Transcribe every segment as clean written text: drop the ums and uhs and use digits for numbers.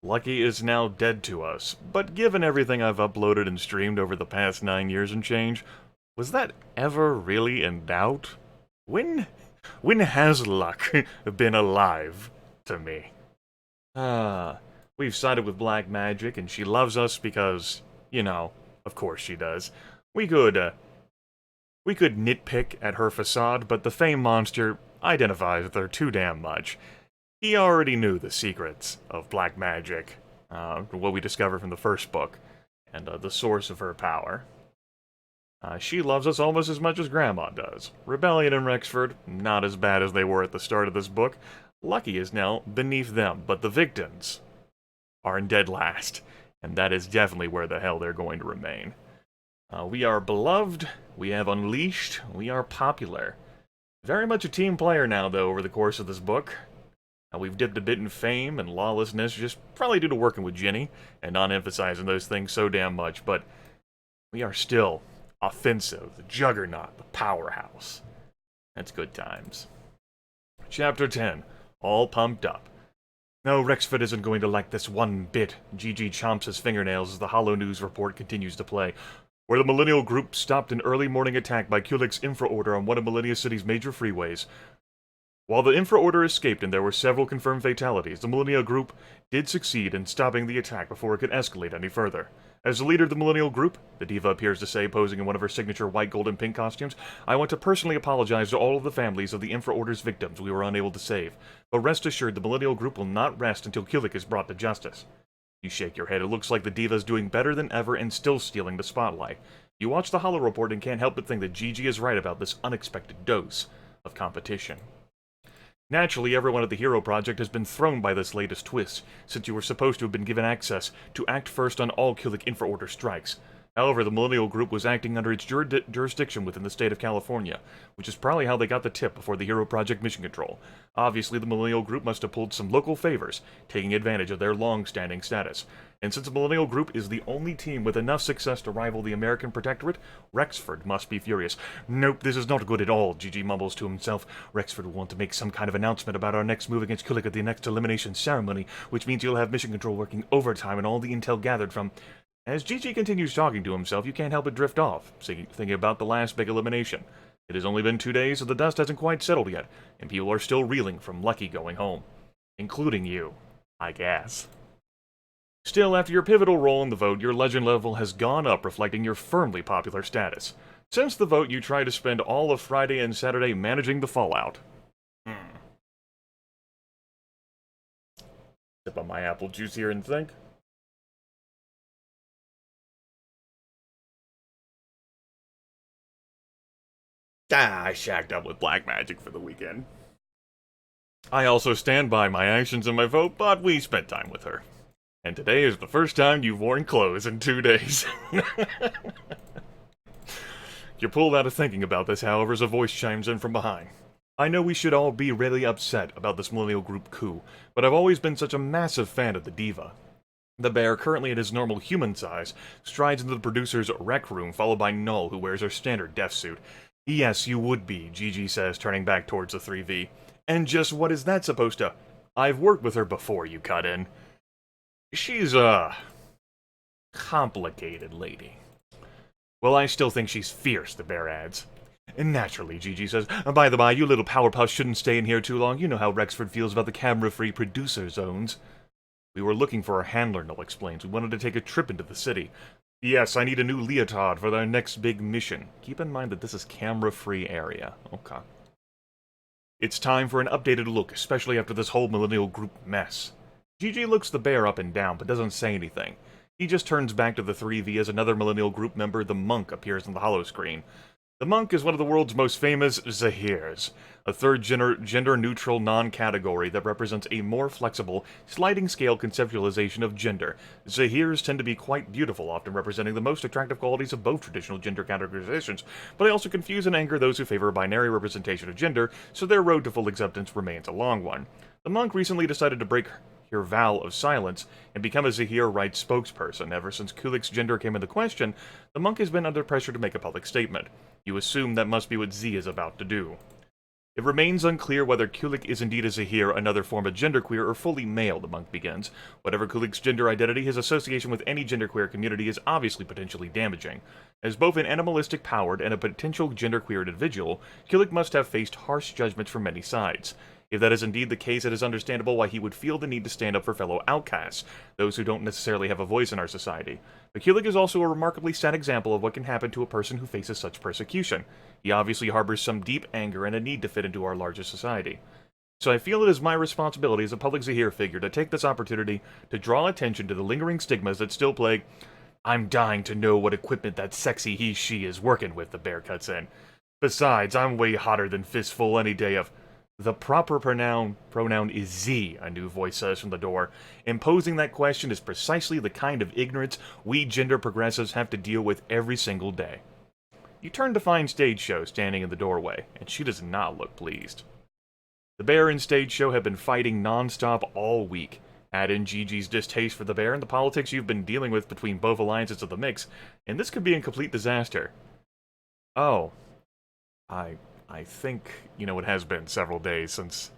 Lucky is now dead to us, but given everything I've uploaded and streamed over the past 9 years and change, was that ever really in doubt? When, when has luck been alive to me? We've sided with black magic, and she loves us because, of course she does. We could, we could nitpick at her facade, but the Fame Monster identifies with her too damn much. He already knew the secrets of black magic, what we discovered from the first book, and the source of her power. She loves us almost as much as Grandma does. Rebellion and Rexford, not as bad as they were at the start of this book. Lucky is now beneath them, but the victims are in dead last, and that is definitely where the hell they're going to remain. We are beloved, we have unleashed, we are popular. Very much a team player now, though, over the course of this book. We've dipped a bit in fame and lawlessness, just probably due to working with Ginny, and not emphasizing those things so damn much, but we are still offensive, the juggernaut, the powerhouse. That's good times. Chapter 10. All pumped up. No, Rexford isn't going to like this one bit. Gigi chomps his fingernails as the Hollow News report continues to play. Where the Millennial Group stopped an early morning attack by Kulik's Infra Order on one of Millennia City's major freeways. While the Infra Order escaped and there were several confirmed fatalities, the Millennial Group did succeed in stopping the attack before it could escalate any further. As the leader of the Millennial Group, the Diva appears to say, posing in one of her signature white, gold, and pink costumes, I want to personally apologize to all of the families of the Infra Order's victims we were unable to save. But rest assured, the Millennial Group will not rest until Kulik is brought to justice. You shake your head. It looks like the Diva's doing better than ever and still stealing the spotlight. You watch the Hollow Report and can't help but think that Gigi is right about this unexpected dose of competition. Naturally, everyone at the Hero Project has been thrown by this latest twist, since you were supposed to have been given access to act first on all Kulik Infra Order strikes. However, the Millennial Group was acting under its jurisdiction within the state of California, which is probably how they got the tip before the Hero Project mission control. Obviously, the Millennial Group must have pulled some local favors, taking advantage of their long-standing status. And since the Millennial Group is the only team with enough success to rival the American Protectorate, Rexford must be furious. Nope, this is not good at all, Gigi mumbles to himself. Rexford will want to make some kind of announcement about our next move against Kulik at the next elimination ceremony, which means you'll have mission control working overtime and all the intel gathered from... As Gigi continues talking to himself, you can't help but drift off, thinking about the last big elimination. It has only been 2 days, so the dust hasn't quite settled yet, and people are still reeling from Lucky going home. Including you, I guess. Still, after your pivotal role in the vote, your legend level has gone up, reflecting your firmly popular status. Since the vote, you try to spend all of Friday and Saturday managing the fallout. Sip on my apple juice here and think. I shacked up with black magic for the weekend. I also stand by my actions and my vote, but we spent time with her. And today is the first time you've worn clothes in 2 days. You're pulled out of thinking about this, however, as a voice chimes in from behind. I know we should all be really upset about this Millennial Group coup, but I've always been such a massive fan of the Diva. The bear, currently at his normal human size, strides into the producer's rec room, followed by Null, who wears her standard death suit. Yes, you would be, Gigi says, turning back towards the 3V. And just what is that supposed to... I've worked with her before, you cut in. She's a... complicated lady. Well, I still think she's fierce, the bear adds. And naturally, Gigi says, by the by, you little powerpuff shouldn't stay in here too long. You know how Rexford feels about the camera-free producer zones. We were looking for a handler, Null explains. We wanted to take a trip into the city. Yes, I need a new leotard for our next big mission. Keep in mind that this is camera-free area. Okay. It's time for an updated look, especially after this whole Millennial Group mess. Gigi looks the bear up and down, but doesn't say anything. He just turns back to the 3V as another Millennial Group member, the Monk, appears on the holo screen. The Monk is one of the world's most famous Zahirs, a third gender-neutral non-category that represents a more flexible, sliding-scale conceptualization of gender. Zahirs tend to be quite beautiful, often representing the most attractive qualities of both traditional gender categorizations, but they also confuse and anger those who favor a binary representation of gender, so their road to full acceptance remains a long one. The Monk recently decided to break her vow of silence and become a Zahir rights spokesperson. Ever since Kulik's gender came into question, the Monk has been under pressure to make a public statement. You assume that must be what Z is about to do. It remains unclear whether Kulik is indeed a Zahir, another form of genderqueer, or fully male, the monk begins. Whatever Kulik's gender identity, his association with any genderqueer community is obviously potentially damaging. As both an animalistic powered and a potential genderqueer individual, Kulik must have faced harsh judgments from many sides. If that is indeed the case, it is understandable why he would feel the need to stand up for fellow outcasts, those who don't necessarily have a voice in our society. But Kulik is also a remarkably sad example of what can happen to a person who faces such persecution. He obviously harbors some deep anger and a need to fit into our larger society. So I feel it is my responsibility as a public Zahir figure to take this opportunity to draw attention to the lingering stigmas that still plague. I'm dying to know what equipment that sexy he/she is working with, the bear cuts in. Besides, I'm way hotter than Fistful any day of... The proper pronoun is Z, a new voice says from the door. Imposing that question is precisely the kind of ignorance we gender progressives have to deal with every single day. You turn to find Stage Show standing in the doorway, and she does not look pleased. The bear and Stage Show have been fighting non-stop all week. Add in Gigi's distaste for the bear and the politics you've been dealing with between both alliances of the mix, and this could be a complete disaster. Oh. I think, it has been several days since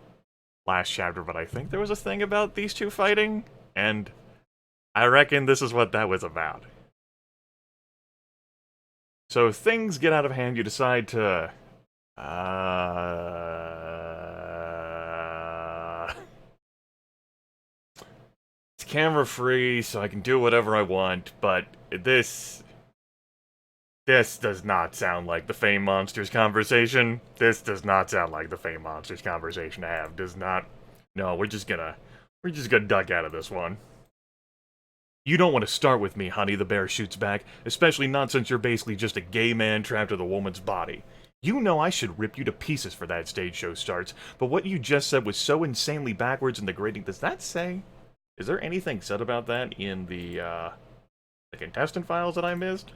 last chapter, but I think there was a thing about these two fighting, and I reckon this is what that was about. So if things get out of hand, you decide to... It's camera free, so I can do whatever I want, but this does not sound like the Fame Monsters conversation. This does not sound like the Fame Monsters conversation to have. Does not. No, we're just gonna duck out of this one. You don't want to start with me, honey, the bear shoots back, especially not since you're basically just a gay man trapped with a woman's body. You know I should rip you to pieces for that, Stage Show starts, but what you just said was so insanely backwards and degrading. Does that say? Is there anything said about that in the contestant files that I missed?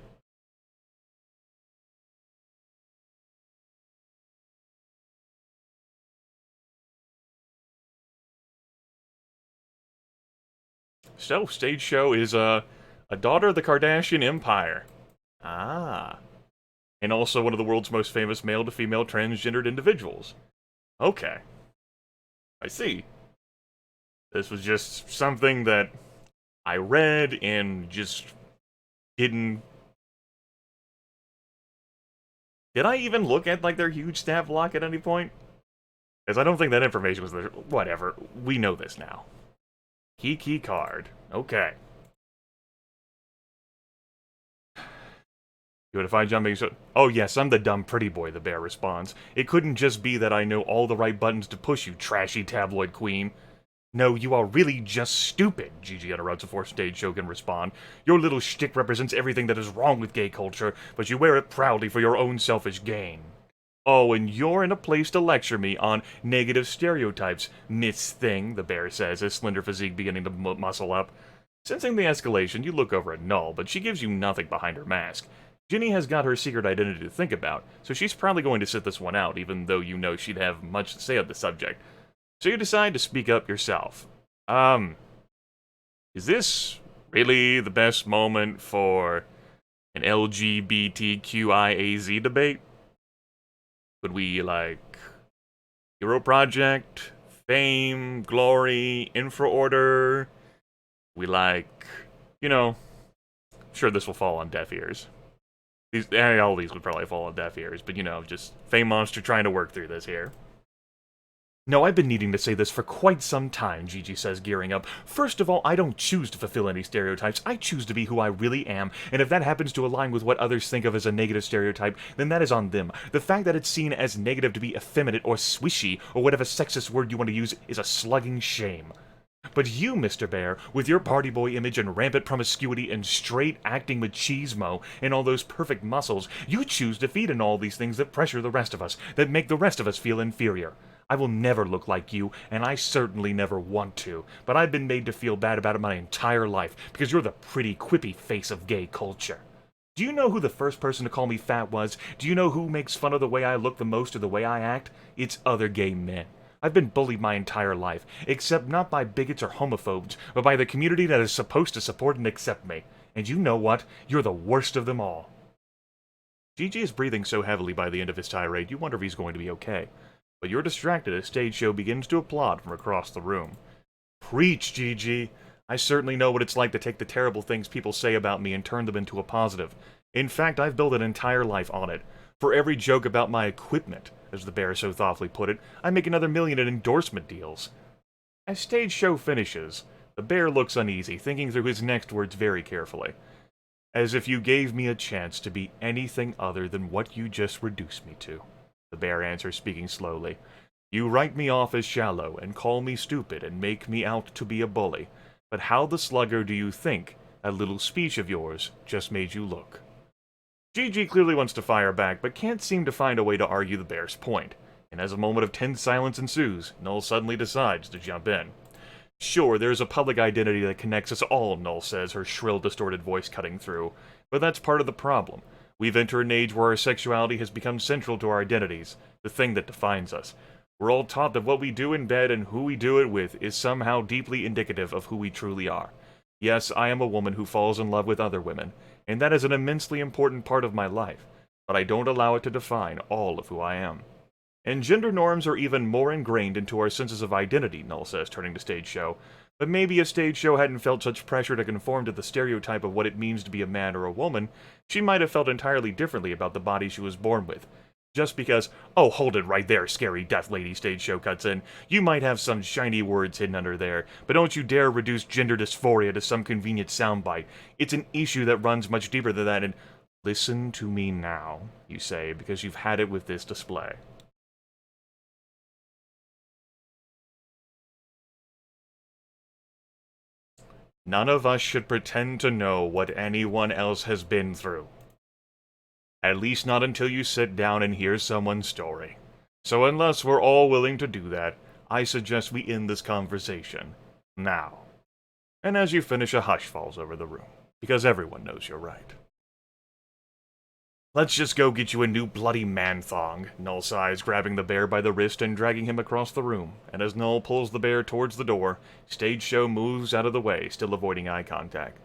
So, Stage Show is a daughter of the Kardashian Empire. Ah. And also one of the world's most famous male-to-female transgendered individuals. Okay. I see. This was just something that I read and just didn't... Did I even look at, their huge stat block at any point? Because I don't think that information was there. Whatever. We know this now. Key card. Okay. You want to find jumping? Oh yes, I'm the dumb pretty boy, the bear responds. It couldn't just be that I know all the right buttons to push, you trashy tabloid queen. No, you are really just stupid, Gigi interrupts before Stage Show can respond. Your little shtick represents everything that is wrong with gay culture, but you wear it proudly for your own selfish gain. Oh, and you're in a place to lecture me on negative stereotypes, Miss Thing, the bear says, his slender physique beginning to muscle up. Sensing the escalation, you look over at Null, but she gives you nothing behind her mask. Ginny has got her secret identity to think about, so she's probably going to sit this one out, even though you know she'd have much to say on the subject. So you decide to speak up yourself. Is this really the best moment for an LGBTQIAZ debate? Would we, Hero Project, Fame, Glory, Infra Order? We sure this will fall on deaf ears. All these would probably fall on deaf ears, but just Fame Monster trying to work through this here. No, I've been needing to say this for quite some time, Gigi says, gearing up. First of all, I don't choose to fulfill any stereotypes. I choose to be who I really am, and if that happens to align with what others think of as a negative stereotype, then that is on them. The fact that it's seen as negative to be effeminate or swishy, or whatever sexist word you want to use, is a slugging shame. But you, Mr. Bear, with your party boy image and rampant promiscuity and straight acting machismo and all those perfect muscles, you choose to feed in all these things that pressure the rest of us, that make the rest of us feel inferior. I will never look like you, and I certainly never want to, but I've been made to feel bad about it my entire life, because you're the pretty, quippy face of gay culture. Do you know who the first person to call me fat was? Do you know who makes fun of the way I look the most or the way I act? It's other gay men. I've been bullied my entire life, except not by bigots or homophobes, but by the community that is supposed to support and accept me. And you know what? You're the worst of them all. Gigi is breathing so heavily by the end of his tirade, you wonder if he's going to be okay. But you're distracted as Stage Show begins to applaud from across the room. Preach, Gigi! I certainly know what it's like to take the terrible things people say about me and turn them into a positive. In fact, I've built an entire life on it. For every joke about my equipment, as the bear so thoughtfully put it, I make another million in endorsement deals. As Stage Show finishes, the bear looks uneasy, thinking through his next words very carefully. As if you gave me a chance to be anything other than what you just reduced me to, the bear answers, speaking slowly. You write me off as shallow, and call me stupid, and make me out to be a bully. But how the slugger do you think that little speech of yours just made you look? Gigi clearly wants to fire back, but can't seem to find a way to argue the bear's point. And as a moment of tense silence ensues, Null suddenly decides to jump in. Sure, there's a public identity that connects us all, Null says, her shrill, distorted voice cutting through. But that's part of the problem. We've entered an age where our sexuality has become central to our identities, the thing that defines us. We're all taught that what we do in bed and who we do it with is somehow deeply indicative of who we truly are. Yes, I am a woman who falls in love with other women, and that is an immensely important part of my life, but I don't allow it to define all of who I am. And gender norms are even more ingrained into our senses of identity, Null says, turning to Stage Show. But maybe if Stage Show hadn't felt such pressure to conform to the stereotype of what it means to be a man or a woman, she might have felt entirely differently about the body she was born with. Just because, oh, hold it right there, scary death lady, Stage Show cuts in. You might have some shiny words hidden under there, but don't you dare reduce gender dysphoria to some convenient soundbite. It's an issue that runs much deeper than that, and listen to me now, you say, because you've had it with this display. None of us should pretend to know what anyone else has been through. At least not until you sit down and hear someone's story. So unless we're all willing to do that, I suggest we end this conversation. Now. And as you finish, a hush falls over the room, because everyone knows you're right. Let's just go get you a new bloody man-thong, Null sighs, grabbing the bear by the wrist and dragging him across the room. And as Null pulls the bear towards the door, Stage Show moves out of the way, still avoiding eye contact.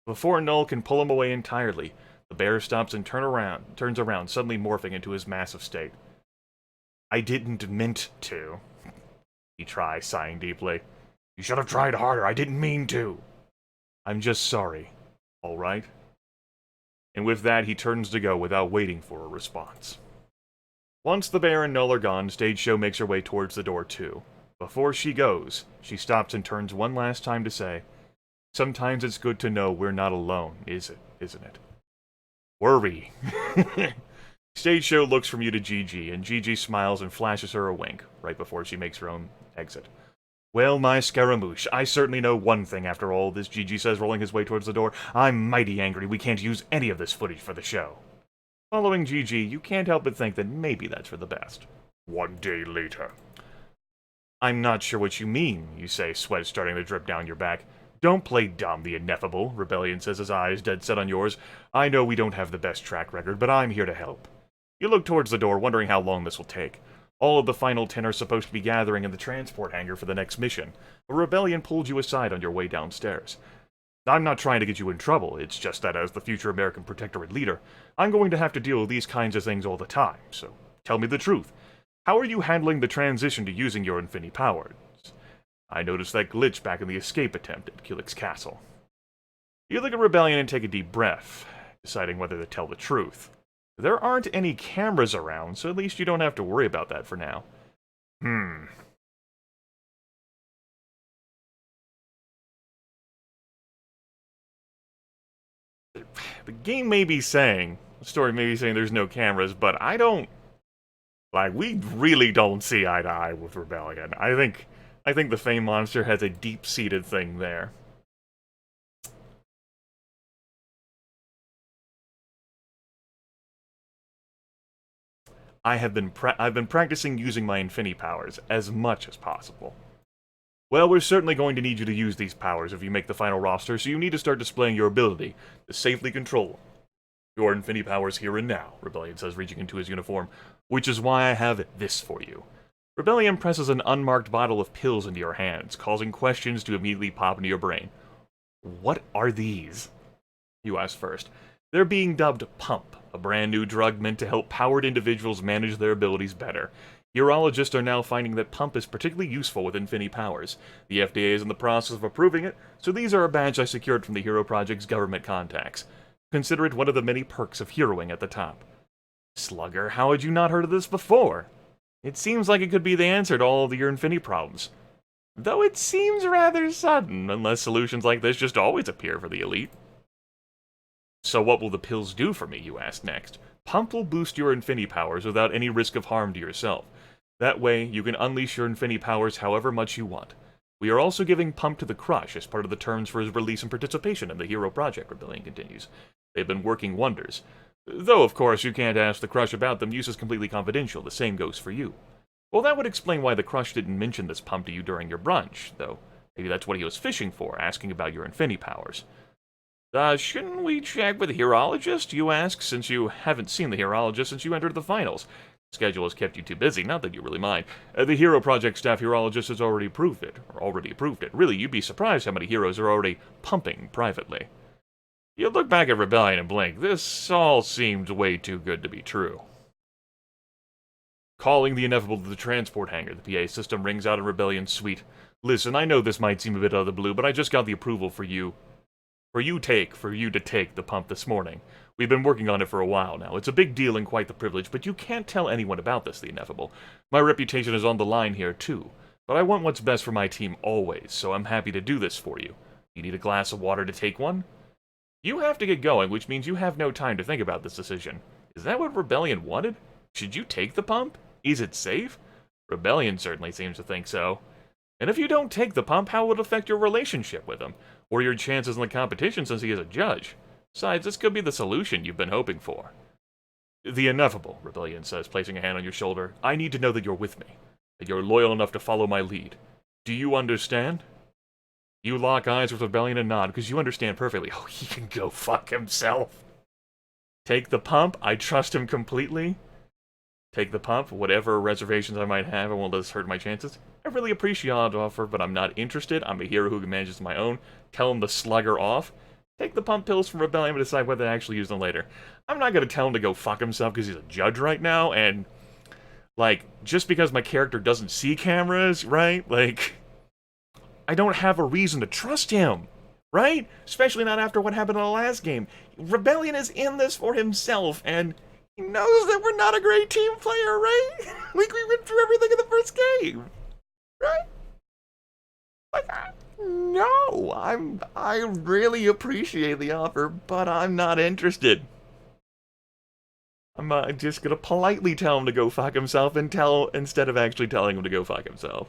Before Null can pull him away entirely, the bear stops and turns around, suddenly morphing into his massive state. I didn't meant to, he tries, sighing deeply. You should have tried harder, I didn't mean to. I'm just sorry, all right? And with that, he turns to go without waiting for a response. Once the bear and Null are gone, Stage Show makes her way towards the door too. Before she goes, she stops and turns one last time to say, sometimes it's good to know we're not alone, isn't it? Worry. Stage Show looks from you to Gigi, and Gigi smiles and flashes her a wink, right before she makes her own exit. Well, my Scaramouche, I certainly know one thing after all this, Gigi says, rolling his way towards the door. I'm mighty angry we can't use any of this footage for the show. Following Gigi, you can't help but think that maybe that's for the best. One day later. I'm not sure what you mean, you say, sweat starting to drip down your back. Don't play dumb, the Ineffable, Rebellion says, his eyes dead set on yours. I know we don't have the best track record, but I'm here to help. You look towards the door, wondering how long this will take. All of the final 10 are supposed to be gathering in the transport hangar for the next mission, but Rebellion pulled you aside on your way downstairs. I'm not trying to get you in trouble, it's just that as the future American Protectorate leader, I'm going to have to deal with these kinds of things all the time, so tell me the truth. How are you handling the transition to using your Infinity powers? I noticed that glitch back in the escape attempt at Kulik's castle. You look at Rebellion and take a deep breath, deciding whether to tell the truth. There aren't any cameras around, so at least you don't have to worry about that for now. The game may be saying, the story may be saying there's no cameras, but I don't... Like, we really don't see eye to eye with Rebellion. I think the Fame Monster has a deep-seated thing there. I've been practicing using my Infinity powers as much as possible. Well, we're certainly going to need you to use these powers if you make the final roster, so you need to start displaying your ability to safely control your Infinity powers here and now, Rebellion says, reaching into his uniform, which is why I have this for you. Rebellion presses an unmarked bottle of pills into your hands, causing questions to immediately pop into your brain. What are these? You ask first. They're being dubbed Pump, a brand new drug meant to help powered individuals manage their abilities better. Urologists are now finding that Pump is particularly useful with Infinity powers. The FDA is in the process of approving it, so these are a badge I secured from the Hero Project's government contacts. Consider it one of the many perks of heroing at the top. Slugger, how had you not heard of this before? It seems like it could be the answer to all of your Infinity problems. Though it seems rather sudden, unless solutions like this just always appear for the elite. So what will the pills do for me, you ask next? Pump will boost your Infinity powers without any risk of harm to yourself. That way, you can unleash your Infinity powers however much you want. We are also giving Pump to the Crush as part of the terms for his release and participation in the Hero Project, Rebellion continues. They've been working wonders. Though, of course, you can't ask the Crush about them, use is completely confidential, the same goes for you. Well, that would explain why the Crush didn't mention this Pump to you during your brunch, though maybe that's what he was fishing for, asking about your Infinity powers. Shouldn't we check with the Herologist, you ask, since you haven't seen the Herologist since you entered the finals? Schedule has kept you too busy, not that you really mind. The Hero Project staff Herologist has already approved it. Really, you'd be surprised how many heroes are already pumping privately. You look back at Rebellion and blink. This all seemed way too good to be true. Calling the Ineffable to the transport hangar, the PA system rings out in Rebellion's suite. Listen, I know this might seem a bit out of the blue, but I just got the approval for you to take the pump this morning. We've been working on it for a while now. It's a big deal and quite the privilege, but you can't tell anyone about this, the Ineffable. My reputation is on the line here, too. But I want what's best for my team always, so I'm happy to do this for you. You need a glass of water to take one? You have to get going, which means you have no time to think about this decision. Is that what Rebellion wanted? Should you take the pump? Is it safe? Rebellion certainly seems to think so. And if you don't take the pump, how will it affect your relationship with him? Or your chances in the competition since he is a judge? Besides, this could be the solution you've been hoping for. The Ineffable, Rebellion says, placing a hand on your shoulder. I need to know that you're with me. That you're loyal enough to follow my lead. Do you understand? You lock eyes with Rebellion and nod, because you understand perfectly. Oh, he can go fuck himself. Take the pump. I trust him completely. Take the pump. Whatever reservations I might have, I won't let this hurt my chances. I really appreciate the offer, but I'm not interested. I'm a hero who can manage my own. Tell him to slugger off. Take the pump pills from Rebellion and decide whether to actually use them later. I'm not going to tell him to go fuck himself because he's a judge right now, and, like, just because my character doesn't see cameras, right? Like, I don't have a reason to trust him, right? Especially not after what happened in the last game. Rebellion is in this for himself, and he knows that we're not a great team player, right? Like, we went through everything in the first game, right? Like, no, I really appreciate the offer, but I'm not interested. I'm just gonna politely tell him to go fuck himself instead of actually telling him to go fuck himself.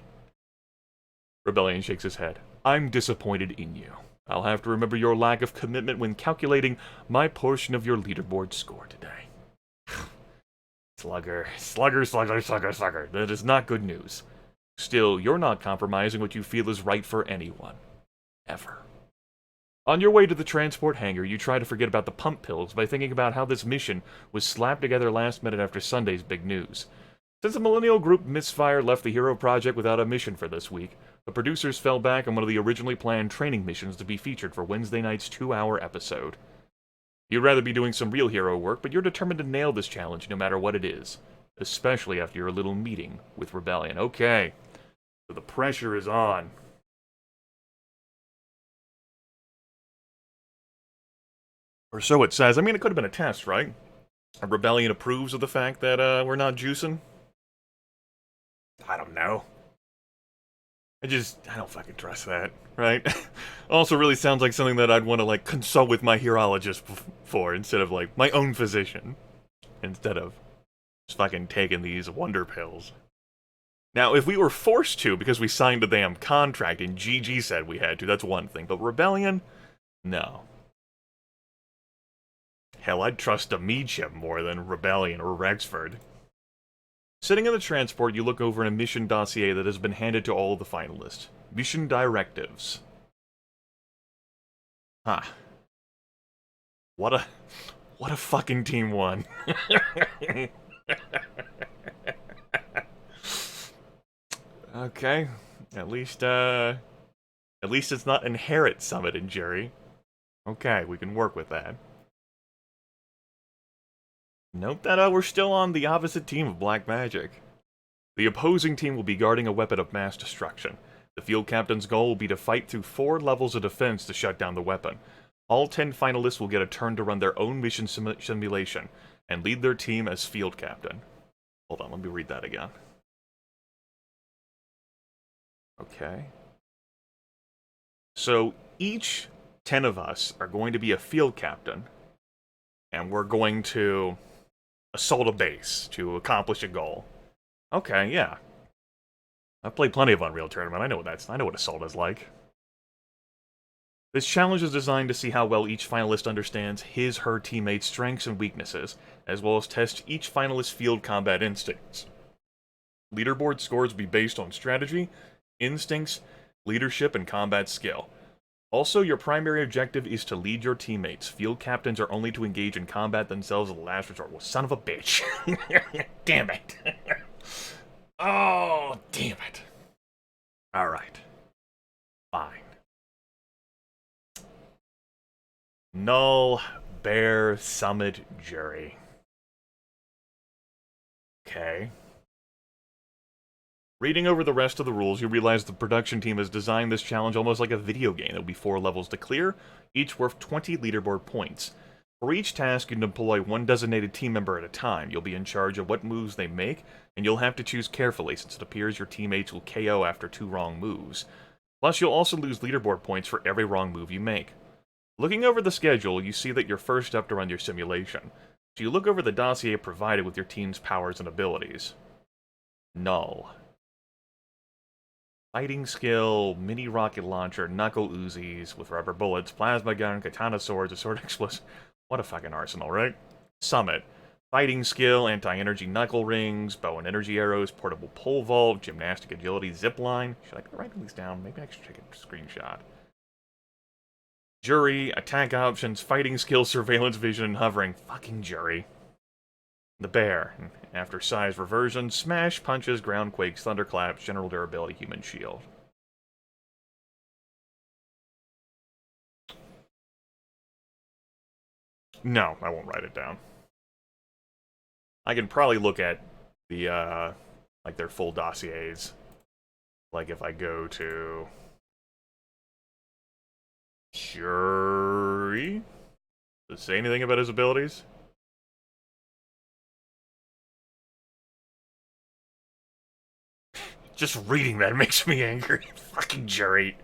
Rebellion shakes his head. I'm disappointed in you. I'll have to remember your lack of commitment when calculating my portion of your leaderboard score today. Slugger. That is not good news. Still, you're not compromising what you feel is right for anyone. Ever. On your way to the transport hangar, you try to forget about the pump pills by thinking about how this mission was slapped together last minute after Sunday's big news. Since the Millennial Group Misfire left the Hero Project without a mission for this week, the producers fell back on one of the originally planned training missions to be featured for Wednesday night's 2-hour episode. You'd rather be doing some real hero work, but you're determined to nail this challenge no matter what it is. Especially after your little meeting with Rebellion. Okay. So the pressure is on. Or so it says. I mean, it could have been a test, right? A Rebellion approves of the fact that we're not juicing? I don't know. I don't fucking trust that, right? Also really sounds like something that I'd want to, like, consult with my Herologist for, instead of, like, my own physician. Instead of just fucking taking these wonder pills. Now, if we were forced to, because we signed a damn contract and GG said we had to, that's one thing. But Rebellion? No. Hell, I'd trust a Meacham more than Rebellion or Rexford. Sitting in the transport, you look over a mission dossier that has been handed to all of the finalists. Mission directives. Huh. What a fucking team won. Okay. At least it's not Inherit Summit in Jerry. Okay, we can work with that. Note that we're still on the opposite team of Black Magic. The opposing team will be guarding a weapon of mass destruction. The field captain's goal will be to fight through 4 levels of defense to shut down the weapon. All 10 finalists will get a turn to run their own mission simulation and lead their team as field captain. Hold on, let me read that again. Okay. So each 10 of us are going to be a field captain, and we're going to assault a base to accomplish a goal. Okay, yeah. I've played plenty of Unreal Tournament. I know what assault is like. This challenge is designed to see how well each finalist understands his/her teammates' strengths and weaknesses, as well as test each finalist's field combat instincts. Leaderboard scores will be based on strategy, instincts, leadership, and combat skill. Also, your primary objective is to lead your teammates. Field captains are only to engage in combat themselves as a last resort. Well, son of a bitch. Damn it. Oh, damn it. Alright. Fine. Null, Bear, Summit, Jury. Okay. Reading over the rest of the rules, you realize the production team has designed this challenge almost like a video game. There will be 4 levels to clear, each worth 20 leaderboard points. For each task, you deploy 1 designated team member at a time. You'll be in charge of what moves they make, and you'll have to choose carefully since it appears your teammates will KO after 2 wrong moves. Plus, you'll also lose leaderboard points for every wrong move you make. Looking over the schedule, you see that you're first up to run your simulation. So you look over the dossier provided with your team's powers and abilities. Null. Fighting skill, mini rocket launcher, knuckle Uzis with rubber bullets, plasma gun, katana swords, a sword explosive. What a fucking arsenal, right? Summit. Fighting skill, anti-energy knuckle rings, bow and energy arrows, portable pole vault, gymnastic agility, zipline. Should I be writing these down? Maybe I should take a screenshot. Jury, attack options, fighting skill, surveillance vision, and hovering. Fucking jury. The bear. After size reversion, smash, punches, ground quakes, thunderclaps, general durability, human shield. No, I won't write it down. I can probably look at the, like their full dossiers. Like if I go to... Jury? Does it say anything about his abilities? Just reading that makes me angry. Fucking jury.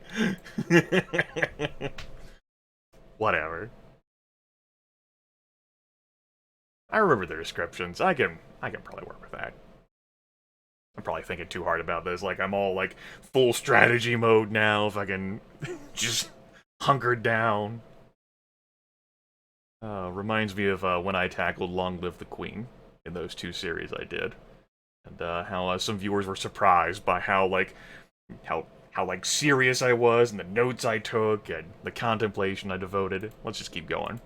Whatever. I remember the descriptions. I can probably work with that. I'm probably thinking too hard about this. Like, I'm all, like, full strategy mode now, if I can just hunkered down. Reminds me of when I tackled Long Live the Queen in those 2 series I did. And how some viewers were surprised by how serious I was, and the notes I took, and the contemplation I devoted. Let's just keep going.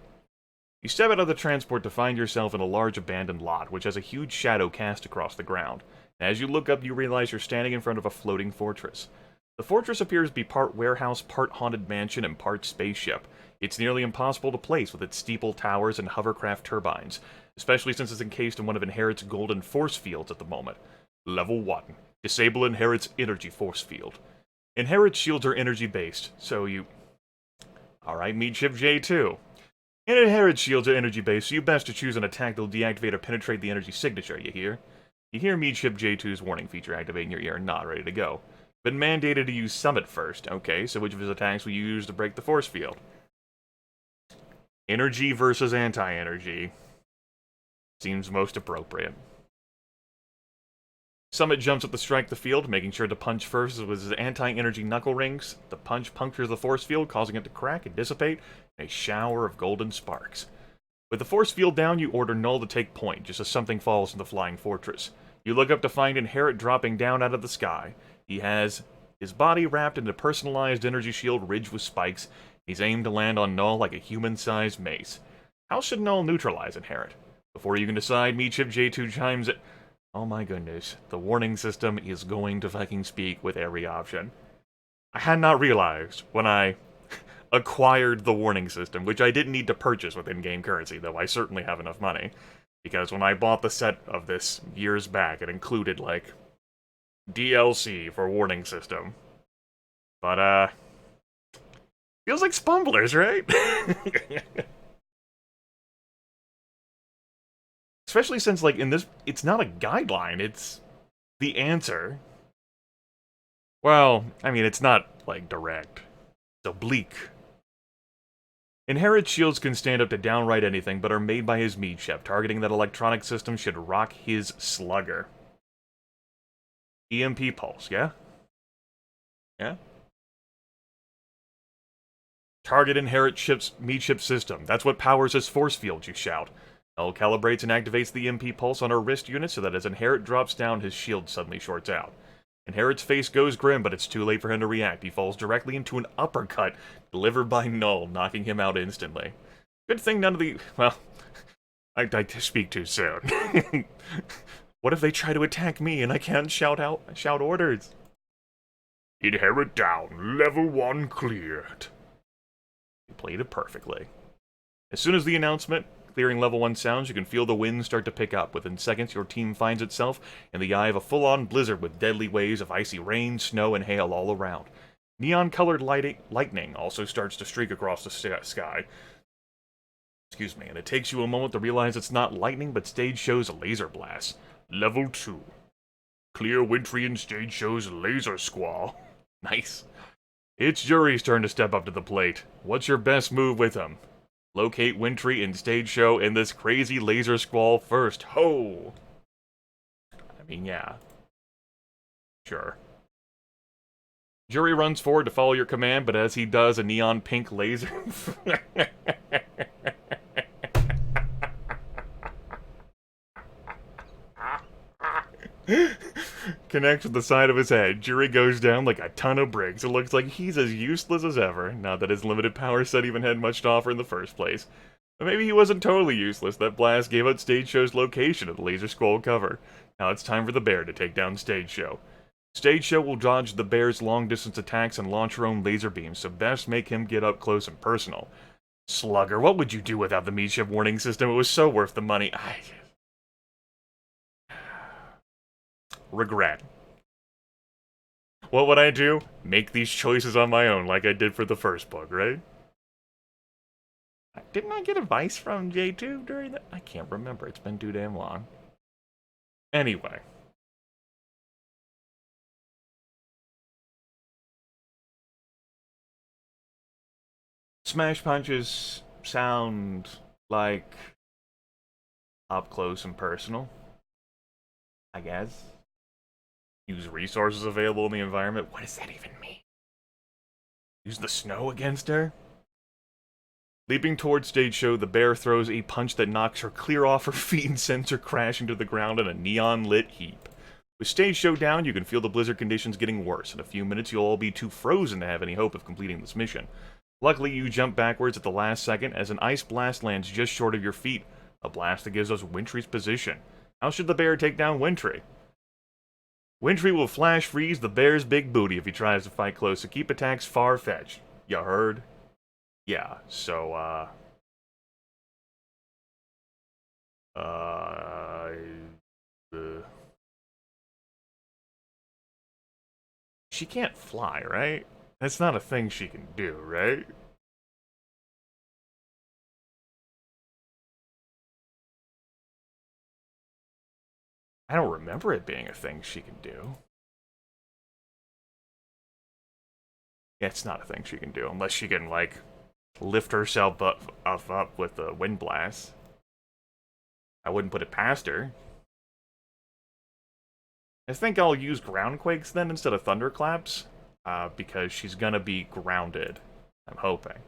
You step out of the transport to find yourself in a large abandoned lot, which has a huge shadow cast across the ground. As you look up, you realize you're standing in front of a floating fortress. The fortress appears to be part warehouse, part haunted mansion, and part spaceship. It's nearly impossible to place with its steeple towers and hovercraft turbines, especially since it's encased in one of Inherit's golden force fields at the moment. Level 1. Disable Inherit's energy force field. Inherit's shields are energy-based, so you... Alright, meet Ship J2. Inherit's shields are energy-based, so you best to choose an attack that'll deactivate or penetrate the energy signature, you hear? You hear Meet Ship J2's warning feature activate in your ear and not ready to go. Been mandated to use Summit first. Okay, so which of his attacks will you use to break the force field? Energy versus anti-energy. Seems most appropriate. Summit jumps up to strike the field, making sure to punch first with his anti-energy knuckle rings. The punch punctures the force field, causing it to crack and dissipate in a shower of golden sparks. With the force field down, you order Null to take point, just as something falls from the flying fortress. You look up to find Inherit dropping down out of the sky. He has his body wrapped in a personalized energy shield ridged with spikes. He's aimed to land on Null like a human-sized mace. How should Null neutralize Inherit? Before you can decide, Meet Ship J2 chimes in. Oh my goodness, the warning system is going to fucking speak with every option. I had not realized when I acquired the warning system, which I didn't need to purchase with in-game currency, though I certainly have enough money. Because when I bought the set of this years back, it included, like, DLC for warning system. But, feels like Spumblers, right? Especially since, like, in this, it's not a guideline, it's the answer. Well, I mean, it's not, like, direct. It's oblique. Inherent shields can stand up to downright anything, but are made by his meat chef. Targeting that electronic system should rock his slugger. EMP pulse, yeah? Yeah? Target inherent meat chip system. That's what powers his force field, you shout. L calibrates and activates the EMP pulse on our wrist unit so that as Inherit drops down, his shield suddenly shorts out. Inherit's face goes grim, but it's too late for him to react. He falls directly into an uppercut delivered by Null, knocking him out instantly. Good thing none of the... well, I speak too soon. What if they try to attack me and I can't shout orders? Inherit down. Level 1 cleared. He played it perfectly. As soon as the announcement, clearing level 1 sounds, you can feel the wind start to pick up. Within seconds, your team finds itself in the eye of a full-on blizzard with deadly waves of icy rain, snow, and hail all around. Neon-colored lightning also starts to streak across the sky. Excuse me, and it takes you a moment to realize it's not lightning, but Stage Show's laser blast. Level 2. Clear Wintry and Stage Show's laser squall. Nice. It's Jury's turn to step up to the plate. What's your best move with him? Locate Wintry and Stage Show in this crazy laser squall first. Ho! I mean, yeah. Sure. Jury runs forward to follow your command, but as he does, a neon pink laser... connects with the side of his head. Jury goes down like a ton of bricks. It looks like he's as useless as ever. Not that his limited power set even had much to offer in the first place. But maybe he wasn't totally useless. That blast gave out Stage Show's location of the laser scroll cover. Now it's time for the bear to take down Stage Show. Stage Show will dodge the bear's long-distance attacks and launch her own laser beams, so best make him get up close and personal. Slugger, what would you do without the meat chip warning system? It was so worth the money. Regret. What would I do? Make these choices on my own, like I did for the first book, right? Didn't I get advice from J2 during that? I can't remember. It's been too damn long. Anyway. Smash punches sound like up close and personal, I guess. Use resources available in the environment. What does that even mean? Use the snow against her? Leaping towards Stage Show, the bear throws a punch that knocks her clear off her feet and sends her crashing to the ground in a neon-lit heap. With Stage Show down, you can feel the blizzard conditions getting worse. In a few minutes, you'll all be too frozen to have any hope of completing this mission. Luckily, you jump backwards at the last second as an ice blast lands just short of your feet. A blast that gives us Wintry's position. How should the bear take down Wintry? Wintry will flash freeze the bear's big booty if he tries to fight close, so keep attacks far-fetched. You heard? Yeah, so, she can't fly, right? That's not a thing she can do, right? I don't remember it being a thing she can do. Yeah, it's not a thing she can do, unless she can, like, lift herself up with the wind blast. I wouldn't put it past her. I think I'll use groundquakes then instead of thunderclaps, because she's gonna be grounded. I'm hoping.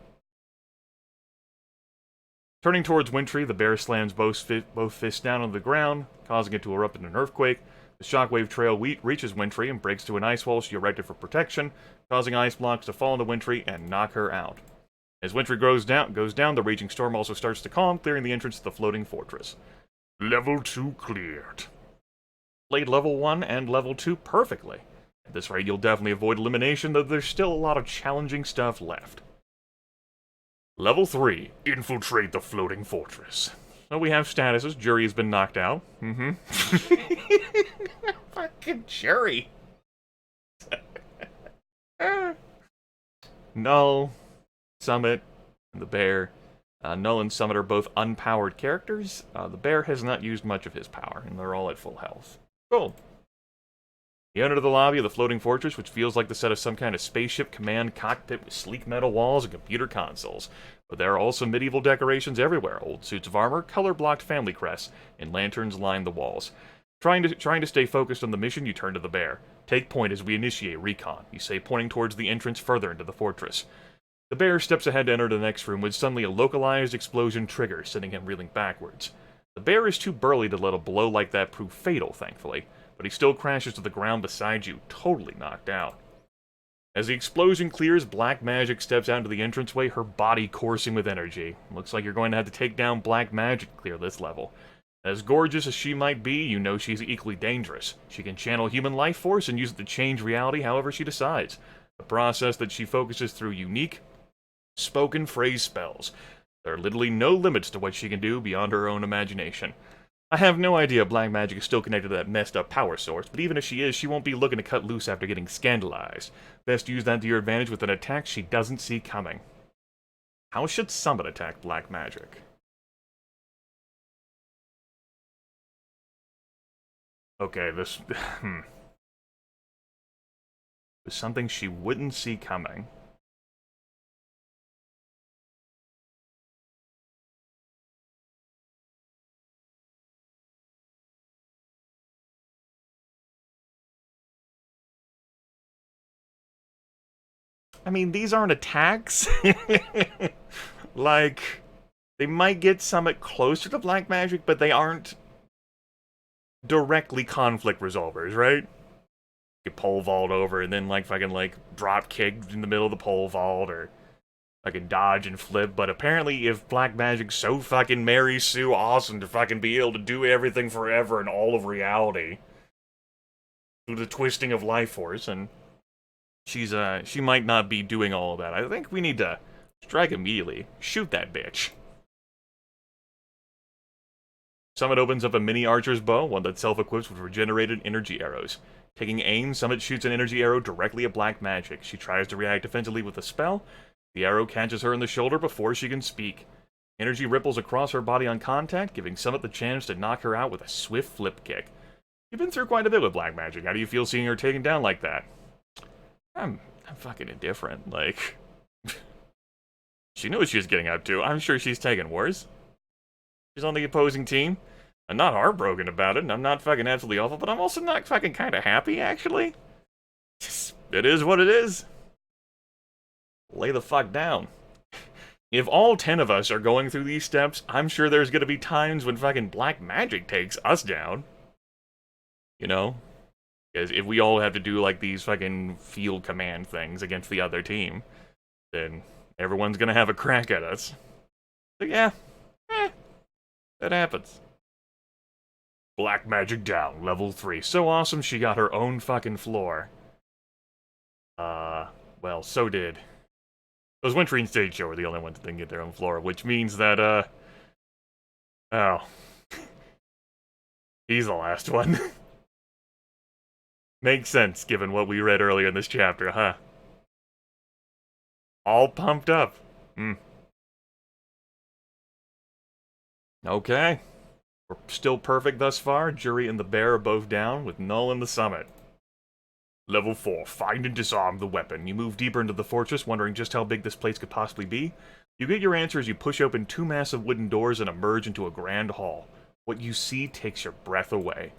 Turning towards Wintry, the bear slams both fists down on the ground, causing it to erupt in an earthquake. The shockwave trail reaches Wintry and breaks to an ice wall she erected for protection, causing ice blocks to fall into Wintry and knock her out. As Wintry goes down, the raging storm also starts to calm, clearing the entrance to the floating fortress. Level 2 cleared. Played level 1 and level 2 perfectly. At this rate, you'll definitely avoid elimination, though there's still a lot of challenging stuff left. Level 3, infiltrate the floating fortress. So we have statuses. Jury has been knocked out. Fucking Jury. Eh. Null, Summit, and the bear. Null and Summit are both unpowered characters. The bear has not used much of his power, and they're all at full health. Cool. You enter the lobby of the floating fortress, which feels like the set of some kind of spaceship command cockpit with sleek metal walls and computer consoles. But there are also medieval decorations everywhere, old suits of armor, color-blocked family crests, and lanterns line the walls. Trying to stay focused on the mission, you turn to the bear. Take point as we initiate recon, you say, pointing towards the entrance further into the fortress. The bear steps ahead to enter the next room when suddenly a localized explosion triggers, sending him reeling backwards. The bear is too burly to let a blow like that prove fatal, thankfully, but he still crashes to the ground beside you, totally knocked out. As the explosion clears, Black Magic steps out into the entranceway, her body coursing with energy. Looks like you're going to have to take down Black Magic to clear this level. As gorgeous as she might be, you know she's equally dangerous. She can channel human life force and use it to change reality however she decides. A process that she focuses through unique, spoken phrase spells. There are literally no limits to what she can do beyond her own imagination. I have no idea Black Magic is still connected to that messed up power source, but even if she is, she won't be looking to cut loose after getting scandalized. Best use that to your advantage with an attack she doesn't see coming. How should Summit attack Black Magic? Okay, this... There's something she wouldn't see coming. I mean, these aren't attacks. Like, they might get Summit closer to Black Magic, but they aren't directly conflict resolvers, right? You pole vault over and then, like, fucking, like, drop kick in the middle of the pole vault, or fucking dodge and flip. But apparently, if Black Magic's so fucking Mary Sue awesome to fucking be able to do everything forever in all of reality through the twisting of life force, and she might not be doing all of that. I think we need to strike immediately. Shoot that bitch. Summit opens up a mini archer's bow, one that self-equips with regenerated energy arrows. Taking aim, Summit shoots an energy arrow directly at Black Magic. She tries to react defensively with a spell. The arrow catches her in the shoulder before she can speak. Energy ripples across her body on contact, giving Summit the chance to knock her out with a swift flip kick. You've been through quite a bit with Black Magic. How do you feel seeing her taken down like that? I'm fucking indifferent. Like, she knew what she was getting up to. I'm sure she's taken worse. She's on the opposing team. I'm not heartbroken about it, and I'm not fucking absolutely awful, but I'm also not fucking kind of happy, actually. It is what it is. Lay the fuck down. If all 10 of us are going through these steps, I'm sure there's gonna be times when fucking Black Magic takes us down. You know? Because if we all have to do, like, these fucking field command things against the other team, then everyone's gonna have a crack at us. So yeah, that happens. Black Magic down, level 3. So awesome she got her own fucking floor. Well, so did... Those Wintry and Stage Show were the only ones that didn't get their own floor, which means that, oh. He's the last one. Makes sense, given what we read earlier in this chapter, huh? All pumped up. Okay. We're still perfect thus far. Jury and the bear are both down, with Null and the Summit. Level 4. Find and disarm the weapon. You move deeper into the fortress, wondering just how big this place could possibly be. You get your answer as you push open 2 massive wooden doors and emerge into a grand hall. What you see takes your breath away.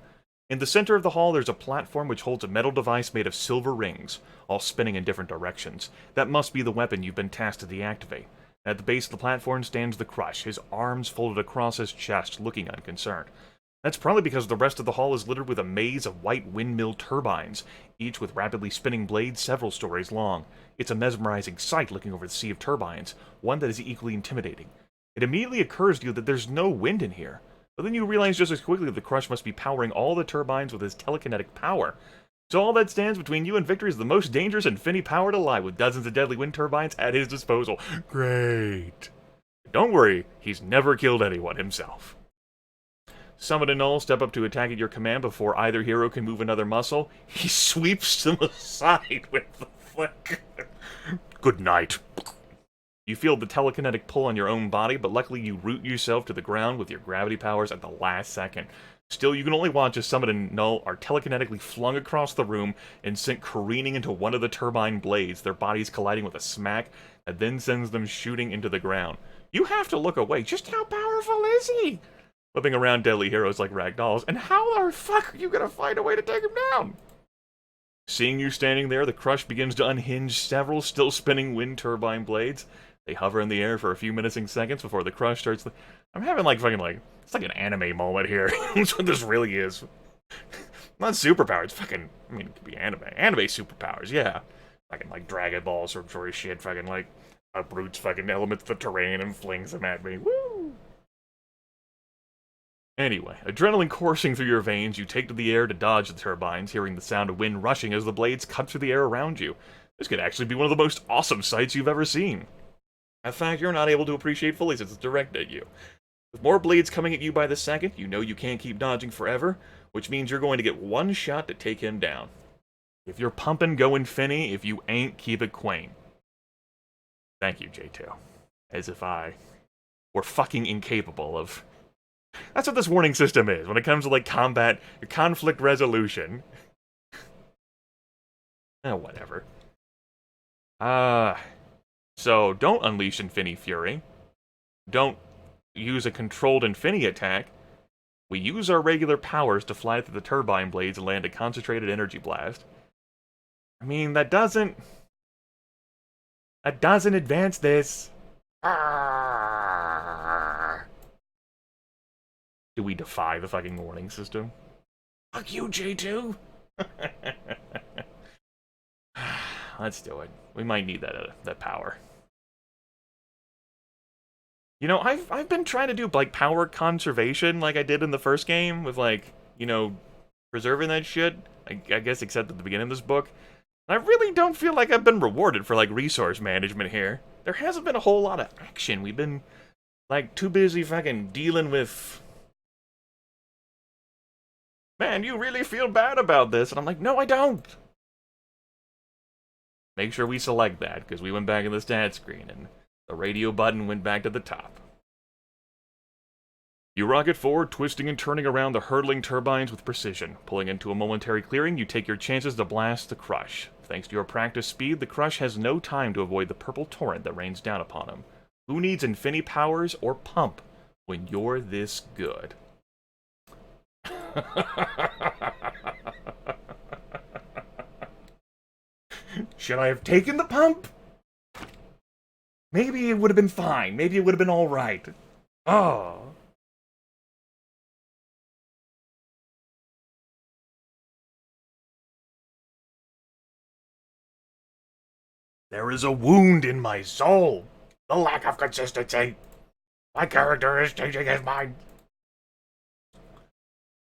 In the center of the hall, there's a platform which holds a metal device made of silver rings, all spinning in different directions. That must be the weapon you've been tasked to deactivate. At the base of the platform stands the Crush, his arms folded across his chest, looking unconcerned. That's probably because the rest of the hall is littered with a maze of white windmill turbines, each with rapidly spinning blades several stories long. It's a mesmerizing sight looking over the sea of turbines, one that is equally intimidating. It immediately occurs to you that there's no wind in here, but then you realize just as quickly that the Crush must be powering all the turbines with his telekinetic power. So all that stands between you and victory is the most dangerous and finny-powered alive, with dozens of deadly wind turbines at his disposal. Great. Don't worry, he's never killed anyone himself. Summit and Null step up to attack at your command before either hero can move another muscle. He sweeps them aside with the Good night. You feel the telekinetic pull on your own body, but luckily you root yourself to the ground with your gravity powers at the last second. Still, you can only watch as Summit and Null are telekinetically flung across the room and sent careening into one of the turbine blades, their bodies colliding with a smack that then sends them shooting into the ground. You have to look away. Just how powerful is he? Flipping around deadly heroes like ragdolls, and how the fuck are you gonna find a way to take him down? Seeing you standing there, the Crush begins to unhinge several still spinning wind turbine blades. They hover in the air for a few menacing seconds before the Crush starts. I'm having it's like an anime moment here. That's what this really is. Not superpowers, it's fucking, I mean, it could be anime. Anime superpowers, yeah. Fucking like Dragon Ball sort of shit, fucking like uproots fucking elements of the terrain and flings them at me. Woo! Anyway, adrenaline coursing through your veins, you take to the air to dodge the turbines, hearing the sound of wind rushing as the blades cut through the air around you. This could actually be one of the most awesome sights you've ever seen. A fact you're not able to appreciate fully since it's directed at you. With more blades coming at you by the second, you know you can't keep dodging forever, which means you're going to get one shot to take him down. If you're pumping, go Infinny. If you ain't, keep it Quain. Thank you, J2. As if I were fucking incapable of... That's what this warning system is when it comes to, like, combat, conflict resolution. Whatever. So, don't unleash Infinity Fury. Don't use a controlled Infinity attack. We use our regular powers to fly through the turbine blades and land a concentrated energy blast. I mean, that doesn't advance this. Do we defy the fucking warning system? Fuck you, J2! Let's do it. We might need that power. You know, I've been trying to do, like, power conservation like I did in the first game with, like, you know, preserving that shit. I guess except at the beginning of this book. I really don't feel like I've been rewarded for, like, resource management here. There hasn't been a whole lot of action. We've been, like, too busy fucking dealing with... Man, you really feel bad about this. And I'm like, no, I don't. Make sure we select that, because we went back in the stat screen, and the radio button went back to the top. You rocket forward, twisting and turning around the hurtling turbines with precision. Pulling into a momentary clearing, you take your chances to blast the Crush. Thanks to your practice speed, the Crush has no time to avoid the purple torrent that rains down upon him. Who needs Infinity powers or pump when you're this good? Should I have taken the pump? Maybe it would have been fine. Maybe it would have been alright. Oh. There is a wound in my soul. The lack of consistency. My character is changing his mind.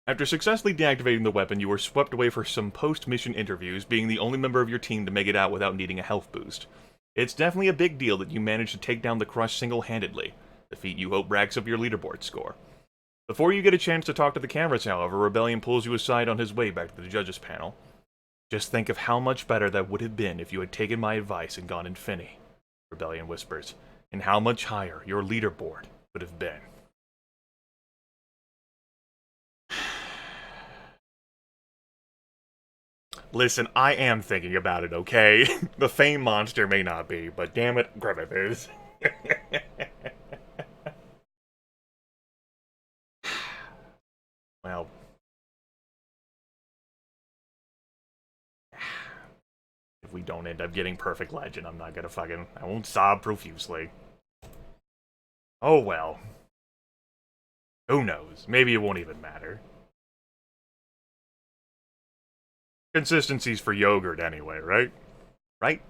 After successfully deactivating the weapon, you were swept away for some post-mission interviews, being the only member of your team to make it out without needing a health boost. It's definitely a big deal that you managed to take down the Crush single-handedly, the feat you hope racks up your leaderboard score. Before you get a chance to talk to the cameras, however, Rebellion pulls you aside on his way back to the judges panel. Just think of how much better that would have been if you had taken my advice and gone Infinity, Rebellion whispers, and how much higher your leaderboard would have been. Listen, I am thinking about it, okay? The Fame monster may not be, but damn it, Grimith is. Well. If we don't end up getting Perfect Legend, I'm not gonna fucking... I won't sob profusely. Oh well. Who knows? Maybe it won't even matter. Consistency's for yogurt anyway, right? Right?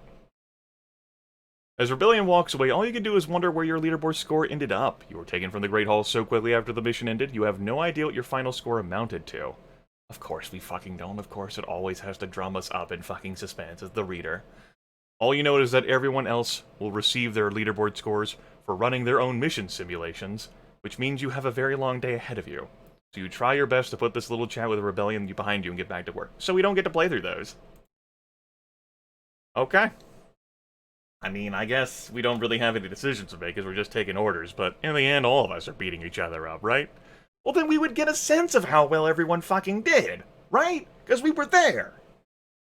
As Rebellion walks away, all you can do is wonder where your leaderboard score ended up. You were taken from the Great Hall so quickly after the mission ended, you have no idea what your final score amounted to. Of course we fucking don't. Of course it always has to drum us up in fucking suspense as the reader. All you know is that everyone else will receive their leaderboard scores for running their own mission simulations, which means you have a very long day ahead of you. So you try your best to put this little chat with the Rebellion behind you and get back to work, so we don't get to play through those. Okay. I mean, I guess we don't really have any decisions to make because we're just taking orders, but in the end, all of us are beating each other up, right? Well, then we would get a sense of how well everyone fucking did, right? Because we were there.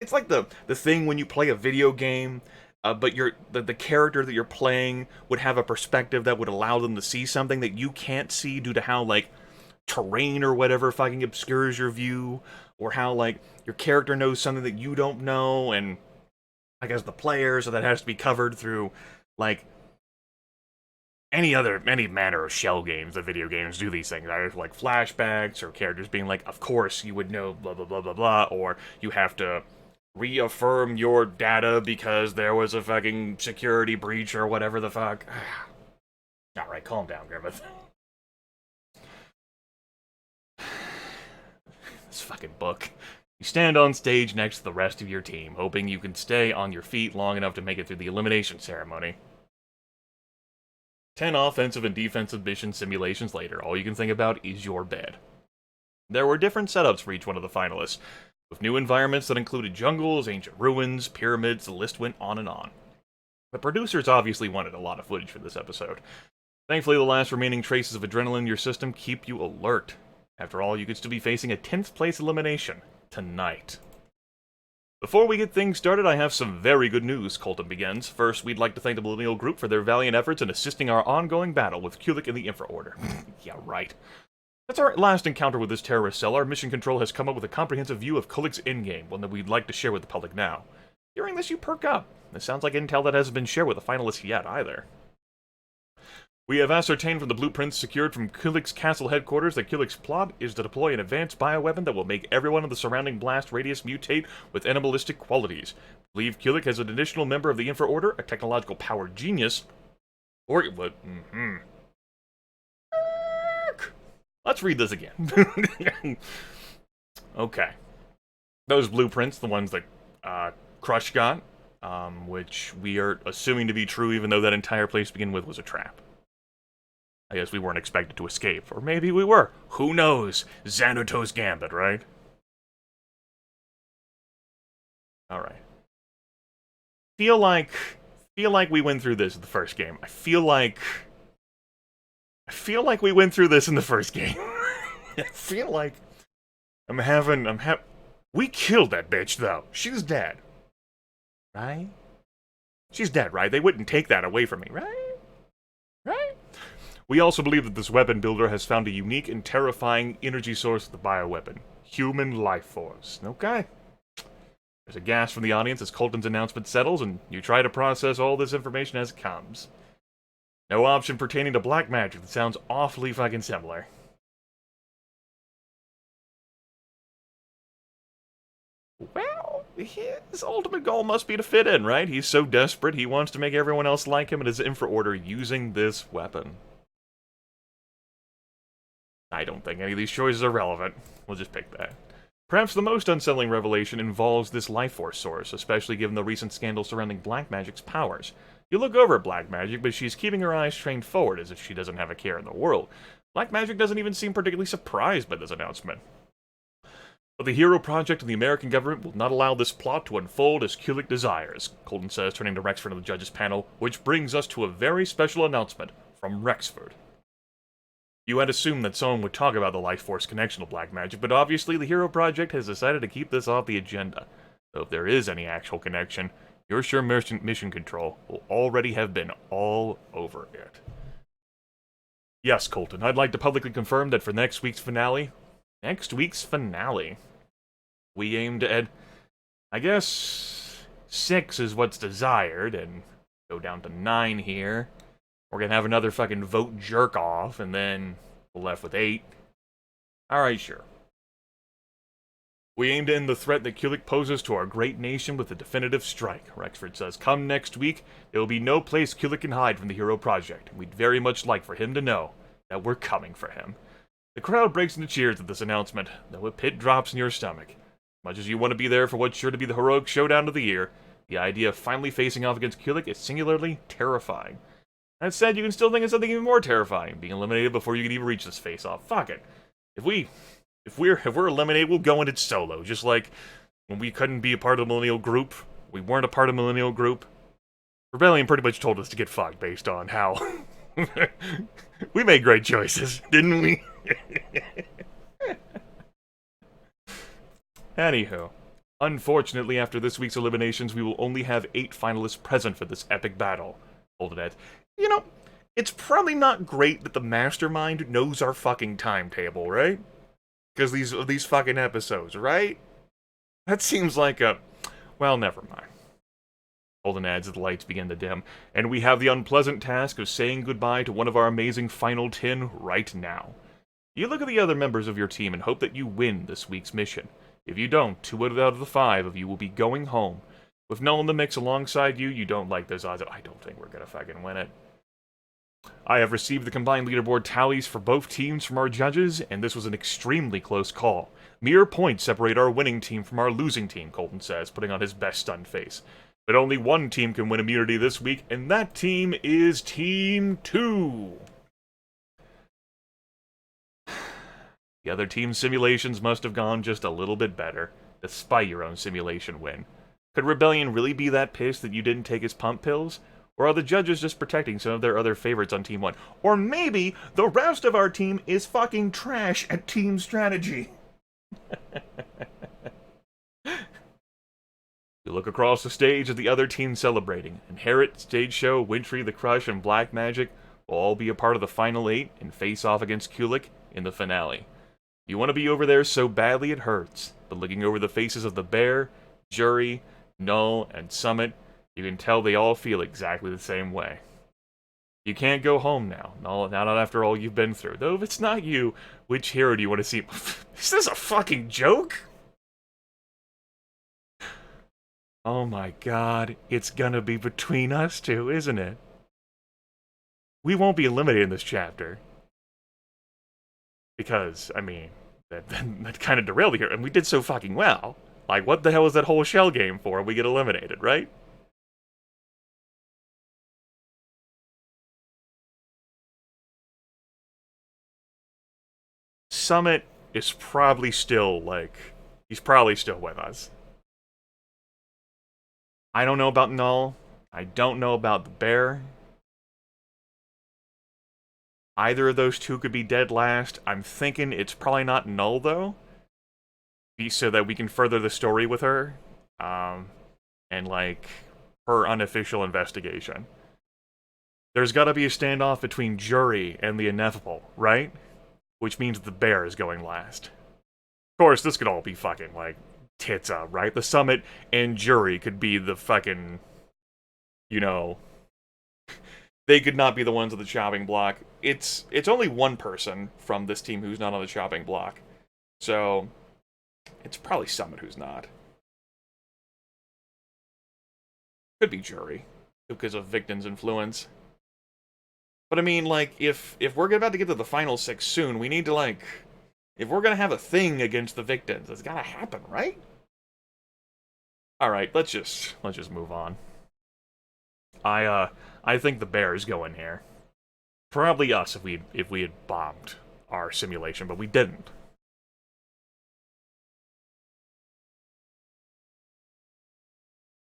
It's like the thing when you play a video game, but the character that you're playing would have a perspective that would allow them to see something that you can't see due to how, like, terrain or whatever fucking obscures your view, or how, like, your character knows something that you don't know, and I guess the player, so that has to be covered through, like, any manner of shell games. The video games do these things, either like flashbacks or characters being like, of course you would know blah blah blah blah blah, or you have to reaffirm your data because there was a fucking security breach or whatever the fuck. Alright, calm down, Grimith. This fucking book. You stand on stage next to the rest of your team, hoping you can stay on your feet long enough to make it through the elimination ceremony. 10 offensive and defensive mission simulations later, all you can think about is your bed. There were different setups for each one of the finalists, with new environments that included jungles, ancient ruins, pyramids, the list went on and on. The producers obviously wanted a lot of footage for this episode. Thankfully, the last remaining traces of adrenaline in your system keep you alert. After all, you could still be facing a 10th place elimination tonight. Before we get things started, I have some very good news, Colton begins. First, we'd like to thank the Millennial Group for their valiant efforts in assisting our ongoing battle with Kulik and the Infra Order. Yeah, right. Since our last encounter with this terrorist cell, our mission control has come up with a comprehensive view of Kulik's endgame, one that we'd like to share with the public now. Hearing this, you perk up. This sounds like intel that hasn't been shared with the finalists yet, either. We have ascertained from the blueprints secured from Kulik's castle headquarters that Kulik's plot is to deploy an advanced bioweapon that will make everyone in the surrounding blast radius mutate with animalistic qualities. We believe Kulik has an additional member of the Infra Order, a technological power genius, or it would... Let's read this again. Okay. Those blueprints, the ones that Crush got, which we are assuming to be true even though that entire place to begin with was a trap. I guess we weren't expected to escape. Or maybe we were. Who knows? Xanatos's Gambit, right? Alright. Feel like we went through this in the first game. I feel like we went through this in the first game. I feel like we killed that bitch, though. She's dead. Right? She's dead, right? They wouldn't take that away from me, right? Right? We also believe that this weapon builder has found a unique and terrifying energy source of the bioweapon. Human life force. Okay. There's a gasp from the audience as Colton's announcement settles, and you try to process all this information as it comes. No option pertaining to black magic that sounds awfully fucking similar. Well, his ultimate goal must be to fit in, right? He's so desperate, he wants to make everyone else like him and his Infra Order using this weapon. I don't think any of these choices are relevant. We'll just pick that. Perhaps the most unsettling revelation involves this life force source, especially given the recent scandal surrounding Black Magic's powers. You look over at Black Magic, but she's keeping her eyes trained forward as if she doesn't have a care in the world. Black Magic doesn't even seem particularly surprised by this announcement. But the Hero Project and the American government will not allow this plot to unfold as Kulik desires, Colton says, turning to Rexford on the judges' panel, which brings us to a very special announcement from Rexford. You had assumed that someone would talk about the Life Force connection to Black Magic, but obviously the Hero Project has decided to keep this off the agenda. So if there is any actual connection, your sure mission control will already have been all over it. Yes, Colton, I'd like to publicly confirm that for next week's finale, we aimed at, I guess, 6 is what's desired, and go down to 9 here. We're gonna have another fucking vote jerk-off, and then we're left with 8. Alright, sure. We aim to end the threat that Kulik poses to our great nation with a definitive strike, Rexford says. Come next week, there will be no place Kulik can hide from the Hero Project. We'd very much like for him to know that we're coming for him. The crowd breaks into cheers at this announcement, though a pit drops in your stomach. Much as you want to be there for what's sure to be the heroic showdown of the year, the idea of finally facing off against Kulik is singularly terrifying. That said, you can still think of something even more terrifying, being eliminated before you can even reach this face-off. Fuck it. If we're eliminated, we'll go in it solo, just like when we couldn't be a part of the Millennial Group We weren't a part of Millennial Group. Rebellion pretty much told us to get fucked based on how we made great choices, didn't we? Anywho, unfortunately, after this week's eliminations, we will only have 8 finalists present for this epic battle. Hold it. You know, it's probably not great that the mastermind knows our fucking timetable, right? Because these fucking episodes, right? That seems like a... well, never mind. Holden adds as the lights begin to dim, and we have the unpleasant task of saying goodbye to one of our amazing final 10 right now. You look at the other members of your team and hope that you win this week's mission. If you don't, 2 out of the 5 of you will be going home. With Null in the mix alongside you, you don't like those odds. I don't think we're gonna fucking win it. I have received the combined leaderboard tallies for both teams from our judges, and this was an extremely close call. Mere points separate our winning team from our losing team, Colton says, putting on his best stunned face. But only one team can win immunity this week, and that team is Team 2. The other team's simulations must have gone just a little bit better, despite your own simulation win. Could Rebellion really be that pissed that you didn't take his pump pills? Or are the judges just protecting some of their other favorites on Team 1? Or maybe the rest of our team is fucking trash at team strategy. You look across the stage at the other team celebrating. Inherit, Stage Show, Wintry, The Crush, and Black Magic will all be a part of the final 8 and face off against Kulik in the finale. You want to be over there so badly it hurts, but looking over the faces of the Bear, Jury, Null, and Summit, you can tell they all feel exactly the same way. You can't go home now, not after all you've been through. Though if it's not you, which hero do you want to see? Is this a fucking joke? Oh my god, it's gonna be between us two, isn't it? We won't be eliminated in this chapter. Because, I mean, that kind of derailed here, and we did so fucking well. Like, what the hell is that whole shell game for? We get eliminated, right? Summit is probably still, like, he's probably still with us. I don't know about Null. I don't know about the Bear. Either of those two could be dead last. I'm thinking it's probably not Null, though. So that we can further the story with her. And, like, her unofficial investigation. There's gotta be a standoff between Jury and the Ineffable, right? Which means the Bear is going last. Of course, this could all be fucking, like, tits up, right? The Summit and Jury could be the fucking, you know, they could not be the ones on the chopping block. It's only one person from this team who's not on the chopping block. So, it's probably Summit who's not. Could be Jury, because of Victon's influence. But I mean, like, if we're about to get to the final 6 soon, we need to, like, if we're gonna have a thing against the Victons, it's gotta happen, right? Alright, let's just move on. I think the Bears go in here. Probably us if we had bombed our simulation, but we didn't.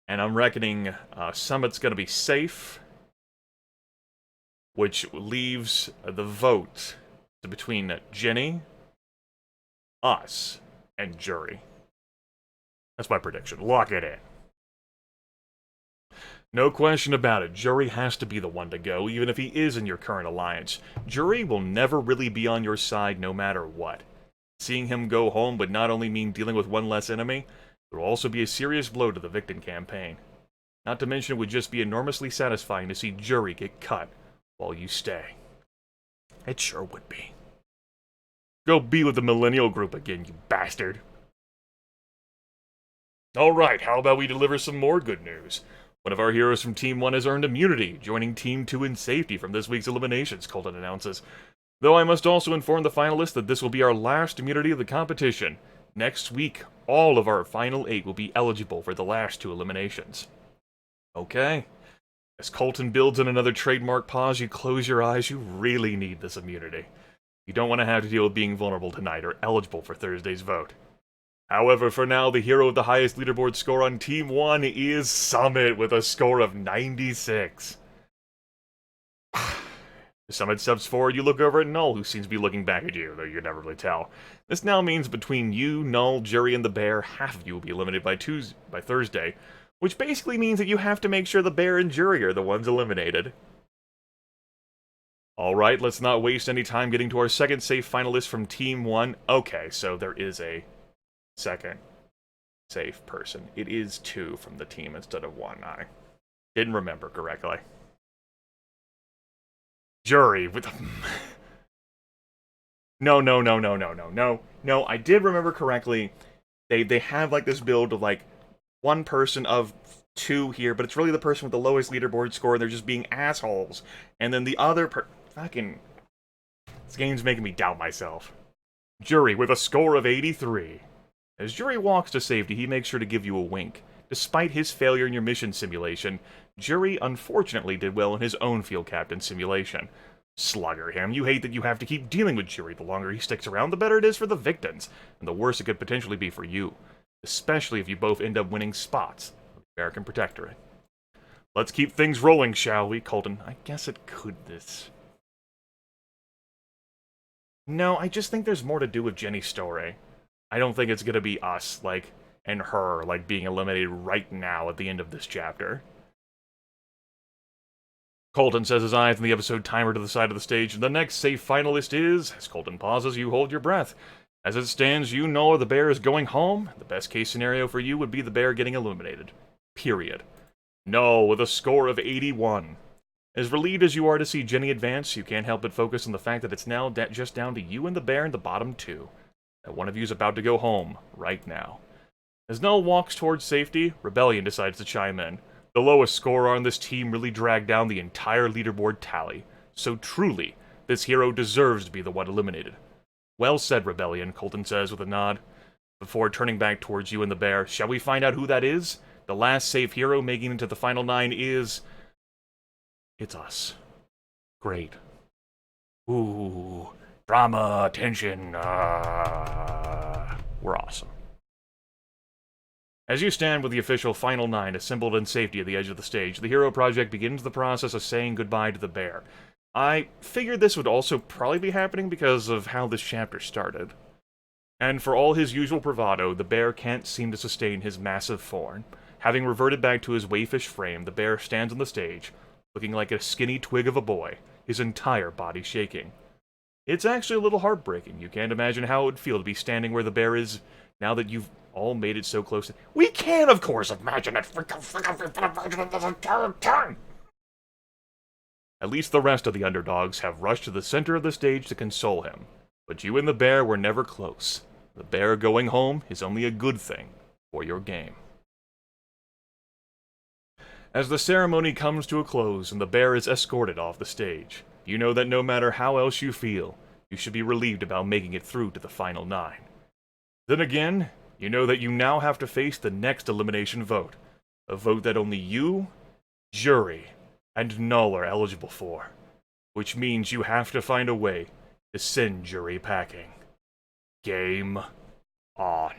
And I'm reckoning Summit's gonna be safe, which leaves the vote between Jenny, us, and Jury. That's my prediction. Lock it in. No question about it, Jury has to be the one to go, even if he is in your current alliance. Jury will never really be on your side no matter what. Seeing him go home would not only mean dealing with one less enemy, it will also be a serious blow to the Victon campaign. Not to mention it would just be enormously satisfying to see Jury get cut while you stay. It sure would be. Go be with the Millennial Group again, you bastard. Alright, how about we deliver some more good news? One of our heroes from Team 1 has earned immunity, joining Team 2 in safety from this week's eliminations, Colton announces. Though I must also inform the finalists that this will be our last immunity of the competition. Next week, all of our final 8 will be eligible for the last 2 eliminations. Okay. As Colton builds in another trademark pause, you close your eyes. You really need this immunity. You don't want to have to deal with being vulnerable tonight or eligible for Thursday's vote. However, for now, the hero with the highest leaderboard score on Team 1 is Summit with a score of 96. Summit steps forward, you look over at Null, who seems to be looking back at you, though you can never really tell. This now means between you, Null, Jury, and the Bear, half of you will be eliminated by Thursday, which basically means that you have to make sure the Bear and Jury are the ones eliminated. Alright, let's not waste any time getting to our second safe finalist from Team 1. Okay, so there is a second safe person. It is 2 from the team instead of 1. I didn't remember correctly. Jury with No, I did remember correctly. They have like this build of like one person of 2 here, but it's really the person with the lowest leaderboard score, and they're just being assholes. And then the other fucking... This game's making me doubt myself. Jury with a score of 83. As Jury walks to safety, he makes sure to give you a wink. Despite his failure in your mission simulation, Jury unfortunately did well in his own field captain simulation. Slugger him, you hate that you have to keep dealing with Jury. The longer he sticks around, the better it is for the victims, and the worse it could potentially be for you. Especially if you both end up winning spots with the American Protectorate. Let's keep things rolling, shall we, Colton? I guess it could this. No, I just think there's more to do with Jenny's story. I don't think it's gonna be us, like, and her, like, being eliminated right now at the end of this chapter. Colton says his eyes on the episode timer to the side of the stage. The next safe finalist is... As Colton pauses, you hold your breath. As it stands, you know the Bear is going home. The best case scenario for you would be the Bear getting eliminated. Period. No, with a score of 81. As relieved as you are to see Jenny advance, you can't help but focus on the fact that it's now just down to you and the Bear in the bottom 2. That one of you is about to go home, right now. As Null walks towards safety, Rebellion decides to chime in. The lowest scorer on this team really dragged down the entire leaderboard tally. So truly, this hero deserves to be the one eliminated. Well said, Rebellion, Colton says with a nod. Before turning back towards you and the Bear, shall we find out who that is? The last safe hero making it to the final 9 is... It's us. Great. Ooh. Drama, tension, we're awesome. As you stand with the official final 9 assembled in safety at the edge of the stage, the Hero Project begins the process of saying goodbye to the Bear. I figured this would also probably be happening because of how this chapter started. And for all his usual bravado, the Bear can't seem to sustain his massive form. Having reverted back to his wayfish frame, the Bear stands on the stage, looking like a skinny twig of a boy, his entire body shaking. It's actually a little heartbreaking. You can't imagine how it would feel to be standing where the Bear is, now that you've all made it so close. We can, of course, imagine it. At least the rest of the underdogs have rushed to the center of the stage to console him. But you and the Bear were never close. The Bear going home is only a good thing for your game. As the ceremony comes to a close and the Bear is escorted off the stage, you know that no matter how else you feel, you should be relieved about making it through to the final 9. Then again, you know that you now have to face the next elimination vote. A vote that only you, Jury, and Null are eligible for. Which means you have to find a way to send Jury packing. Game on.